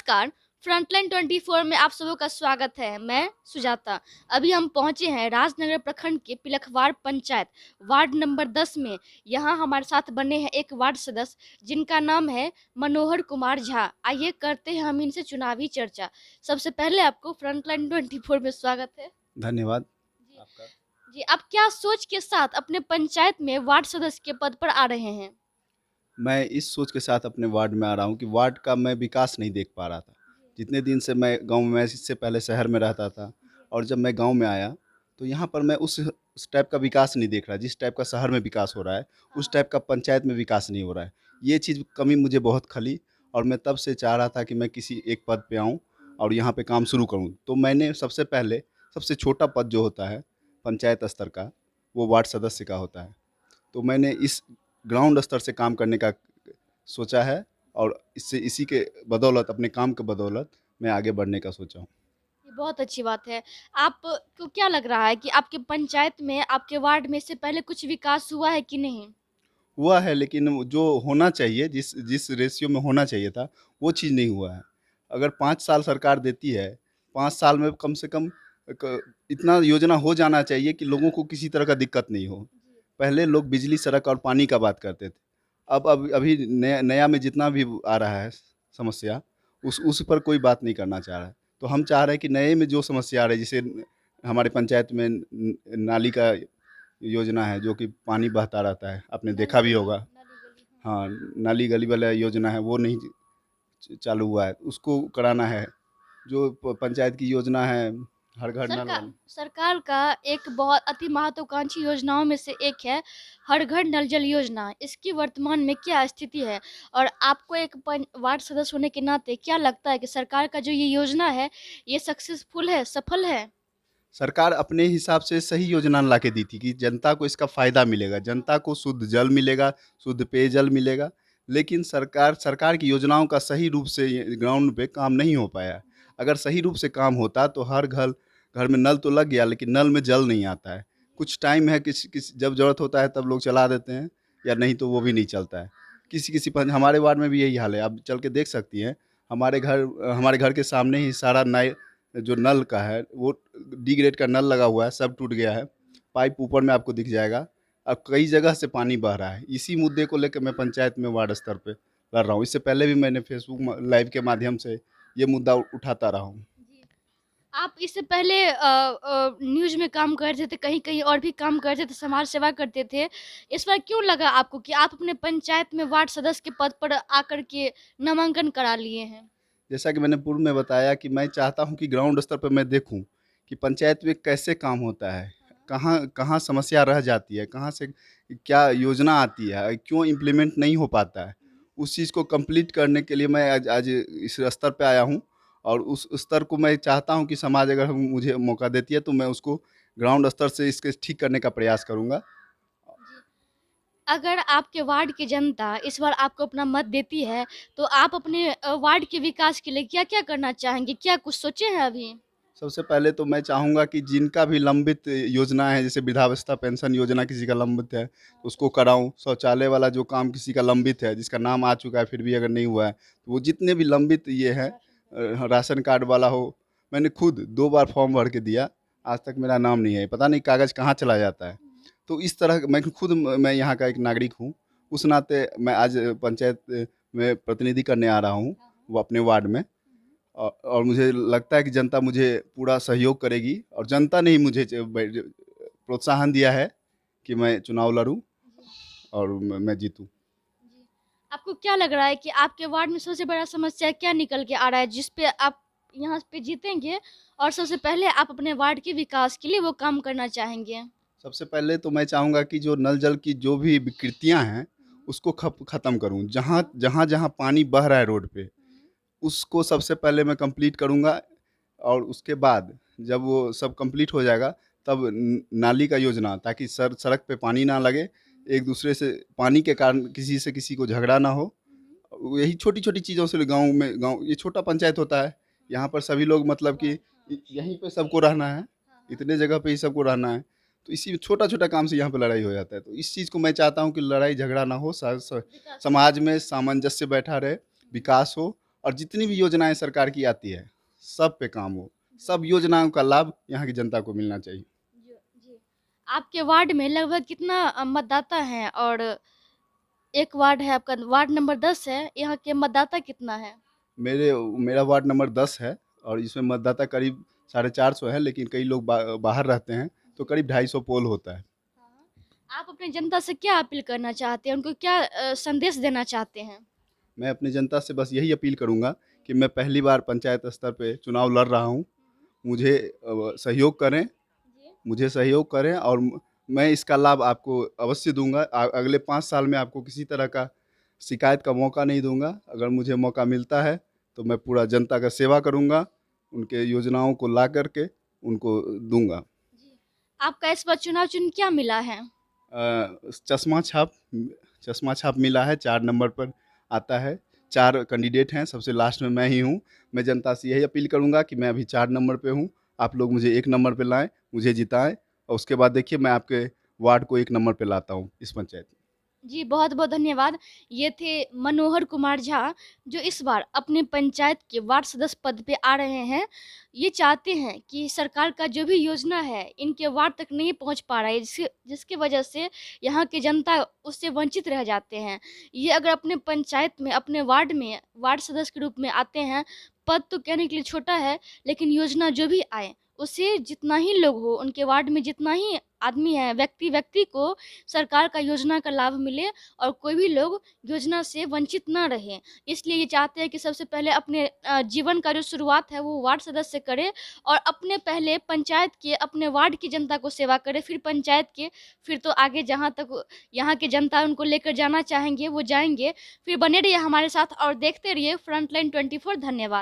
नमस्कार। फ्रंटलाइन 24 में आप सबों का स्वागत है। मैं सुजाता। अभी हम पहुंचे हैं राजनगर प्रखंड के पिलखवाड़ पंचायत वार्ड नंबर 10 में। यहाँ हमारे साथ बने हैं एक वार्ड सदस्य जिनका नाम है मनोहर कुमार झा। आइए करते हैं हम इनसे चुनावी चर्चा। सबसे पहले आपको फ्रंटलाइन 24 में स्वागत है। धन्यवाद जी आपका। जी, आप क्या सोच के साथ अपने पंचायत में वार्ड सदस्य के पद पर आ रहे हैं? मैं इस सोच के साथ अपने वार्ड में आ रहा हूँ कि वार्ड का मैं विकास नहीं देख पा रहा था। जितने दिन से मैं गाँव में, इससे पहले शहर में रहता था, और जब मैं गाँव में आया तो यहाँ पर मैं उस टाइप का विकास नहीं देख रहा। जिस टाइप का शहर में विकास हो रहा है, उस टाइप का पंचायत में विकास नहीं हो रहा है। ये चीज़ कमी मुझे बहुत खली, और मैं तब से चाह रहा था कि मैं किसी एक पद पे आऊँ और यहाँ पे काम शुरू करूँ। तो मैंने सबसे पहले, सबसे छोटा पद जो होता है पंचायत स्तर का, वो वार्ड सदस्य का होता है। तो मैंने इस ग्राउंड स्तर से काम करने का सोचा है, और इसी के बदौलत, अपने काम के बदौलत मैं आगे बढ़ने का सोचा हूँ। ये बहुत अच्छी बात है। आपको क्या लग रहा है कि आपके पंचायत में, आपके वार्ड में इससे पहले कुछ विकास हुआ है कि नहीं? हुआ है, लेकिन वो जो होना चाहिए, जिस जिस रेशियो में होना चाहिए था, वो चीज़ नहीं हुआ है। अगर 5 साल सरकार देती है, 5 साल में कम से कम इतना योजना हो जाना चाहिए कि लोगों को किसी तरह का दिक्कत नहीं हो। पहले लोग बिजली, सड़क और पानी का बात करते थे। अब अभी नया नया में जितना भी आ रहा है समस्या, उस पर कोई बात नहीं करना चाह रहा है। तो हम चाह रहे हैं कि नए में जो समस्या आ रही है, जैसे हमारे पंचायत में नाली का योजना है, जो कि पानी बहता रहता है, आपने देखा भी होगा। नाली गली, हाँ। हाँ, नाली गली वाला योजना है, वो नहीं चालू हुआ है, उसको कराना है। जो पंचायत की योजना है, हर घर नल सरकार वाली। सरकार का एक बहुत अति महत्वाकांक्षी योजनाओं में से एक है हर घर नल जल योजना। इसकी वर्तमान में क्या स्थिति है? और आपको एक वार्ड सदस्य होने के नाते क्या लगता है कि सरकार का जो ये योजना है, ये सक्सेसफुल है, सफल है? सरकार अपने हिसाब से सही योजना ला के दी थी कि जनता को इसका फ़ायदा मिलेगा, जनता को शुद्ध जल मिलेगा, शुद्ध पेयजल मिलेगा। लेकिन सरकार की योजनाओं का सही रूप से ये ग्राउंड पे काम नहीं हो पाया। अगर सही रूप से काम होता तो हर घर घर में नल तो लग गया, लेकिन नल में जल नहीं आता है। कुछ टाइम है, जब ज़रूरत होता है तब लोग चला देते हैं, या नहीं तो वो भी नहीं चलता है। हमारे वार्ड में भी यही हाल है, आप चल के देख सकती हैं। हमारे घर के सामने ही सारा नए जो नल का है, वो डी ग्रेड का नल लगा हुआ है, सब टूट गया है। पाइप ऊपर में आपको दिख जाएगा। अब कई जगह से पानी बह रहा है। इसी मुद्दे को लेकर मैं पंचायत में वार्ड स्तर पे लड़ रहा हूँ। इससे पहले भी मैंने फेसबुक लाइव के माध्यम से ये मुद्दा उठाता रहा हूँ। जी। आप इससे पहले न्यूज़ में काम करते थे, कहीं-कहीं और भी काम करते थे, समाज सेवा करते थे। इस बार क्यों लगा आपको कि आप अपने पंचायत में वार्ड सदस्य के पद पर आकर के नामांकन करा लिए हैं? जैसा कि मैंने पूर्व में बताया कि मैं चाहता हूँ कि ग्राउंड स्तर पे मैं देखूँ कि पंचायत में कैसे काम होता है, कहाँ कहाँ समस्या रह जाती है, कहाँ से क्या योजना आती है, क्यों इम्प्लीमेंट नहीं हो पाता है। उस चीज़ को कंप्लीट करने के लिए मैं आज आज इस स्तर पे आया हूँ, और उस स्तर को मैं चाहता हूँ कि समाज अगर मुझे मौका देती है तो मैं उसको ग्राउंड स्तर से इसके ठीक करने का प्रयास करूँगा। जी। अगर आपके वार्ड की जनता इस बार आपको अपना मत देती है, तो आप अपने वार्ड के विकास के लिए क्या-क्या करना चाहेंगे? क्या कुछ सोचे हैं अभी? सबसे पहले तो मैं चाहूँगा कि जिनका भी लंबित योजना है, जैसे वृद्धावस्था पेंशन योजना किसी का लंबित है, तो उसको कराऊँ। शौचालय वाला जो काम किसी का लंबित है, जिसका नाम आ चुका है फिर भी अगर नहीं हुआ है, तो वो जितने भी लंबित ये हैं, राशन कार्ड वाला हो। मैंने खुद 2 बार फॉर्म भर के दिया, आज तक मेरा नाम नहीं है, पता नहीं कागज़ कहाँ चला जाता है। तो इस तरह मैं यहाँ का एक नागरिक हूँ, उस नाते मैं आज पंचायत में प्रतिनिधि करने आ रहा हूँ, वो अपने वार्ड में। और मुझे लगता है कि जनता मुझे पूरा सहयोग करेगी, और जनता ने ही मुझे प्रोत्साहन दिया है कि मैं चुनाव लड़ूं और मैं जीतूं। जी। आपको क्या लग रहा है कि आपके वार्ड में सबसे बड़ा समस्या क्या निकल के आ रहा है, जिस पे आप यहाँ पे जीतेंगे और सबसे पहले आप अपने वार्ड के विकास के लिए वो काम करना चाहेंगे? सबसे पहले तो मैं चाहूँगा कि जो नल जल की जो भी विकृतियाँ हैं, उसको ख़त्म करूँ। जहाँ पानी बह रहा है रोड पे, उसको सबसे पहले मैं कंप्लीट करूँगा, और उसके बाद जब वो सब कंप्लीट हो जाएगा, तब नाली का योजना, ताकि सड़क पे पानी ना लगे, एक दूसरे से पानी के कारण किसी से किसी को झगड़ा ना हो। यही छोटी-छोटी चीज़ों से गाँव ये छोटा पंचायत होता है, यहाँ पर सभी लोग मतलब कि यहीं पे सबको रहना है, इतने जगह पे ही सबको रहना है। तो इसी छोटा-छोटा काम से यहाँ पे लड़ाई हो जाता है। तो इस चीज़ को मैं चाहता हूँ कि लड़ाई झगड़ा ना हो, स स विकास हो। समाज में सामंजस्य बैठा रहे, विकास हो, और जितनी भी योजनाएं सरकार की आती है सब पे काम हो, सब योजनाओं का लाभ यहाँ की जनता को मिलना चाहिए। जी। आपके वार्ड में लगभग कितना मतदाता हैं? और एक वार्ड है आपका, वार्ड नंबर 10 है, यहाँ के मतदाता कितना है? मेरा वार्ड नंबर 10 है और इसमें मतदाता करीब 450 है, लेकिन कई लोग बाहर रहते हैं तो करीब 250 पोल होता है। आप अपनी जनता से क्या अपील करना चाहते हैं? उनको क्या संदेश देना चाहते हैं? मैं अपनी जनता से बस यही अपील करूंगा कि मैं पहली बार पंचायत स्तर पे चुनाव लड़ रहा हूं, मुझे सहयोग करें, जी। मुझे सहयोग करें और मैं इसका लाभ आपको अवश्य दूंगा। अगले 5 साल में आपको किसी तरह का शिकायत का मौका नहीं दूंगा। अगर मुझे मौका मिलता है तो मैं पूरा जनता का सेवा करूंगा, उनके योजनाओं को ला करके उनको दूंगा। जी। आपका इस बार चुनाव चिन्ह क्या मिला है? चश्मा छाप, चश्मा छाप मिला है, 4 नंबर पर आता है। 4 कैंडिडेट हैं, सबसे लास्ट में मैं ही हूँ। मैं जनता से यही अपील करूँगा कि मैं अभी 4 नंबर पे हूँ, आप लोग मुझे 1 नंबर पे लाएँ, मुझे जिताएँ और उसके बाद देखिए मैं आपके वार्ड को 1 नंबर पे लाता हूँ इस पंचायत में। जी, बहुत-बहुत धन्यवाद। ये थे मनोहर कुमार झा, जो इस बार अपने पंचायत के वार्ड सदस्य पद पे आ रहे हैं। ये चाहते हैं कि सरकार का जो भी योजना है, इनके वार्ड तक नहीं पहुँच पा रहा है, जिसकी वजह से यहाँ की जनता उससे वंचित रह जाते हैं। ये अगर अपने पंचायत में, अपने वार्ड में वार्ड सदस्य के रूप में आते हैं, पद तो कहने के लिए छोटा है, लेकिन योजना जो भी आए, उसे जितना ही लोग हो, उनके वार्ड में जितना ही आदमी है, व्यक्ति-व्यक्ति को सरकार का योजना का लाभ मिले और कोई भी लोग योजना से वंचित ना रहें। इसलिए ये चाहते हैं कि सबसे पहले अपने जीवन का जो शुरुआत है वो वार्ड सदस्य से करें और अपने पहले पंचायत के, अपने वार्ड की जनता को सेवा करें, फिर पंचायत के, फिर तो आगे जहाँ तक यहाँ की जनता उनको लेकर जाना चाहेंगे वो जाएँगे। फिर बने रहिए हमारे साथ और देखते रहिए फ्रंटलाइन 24। धन्यवाद।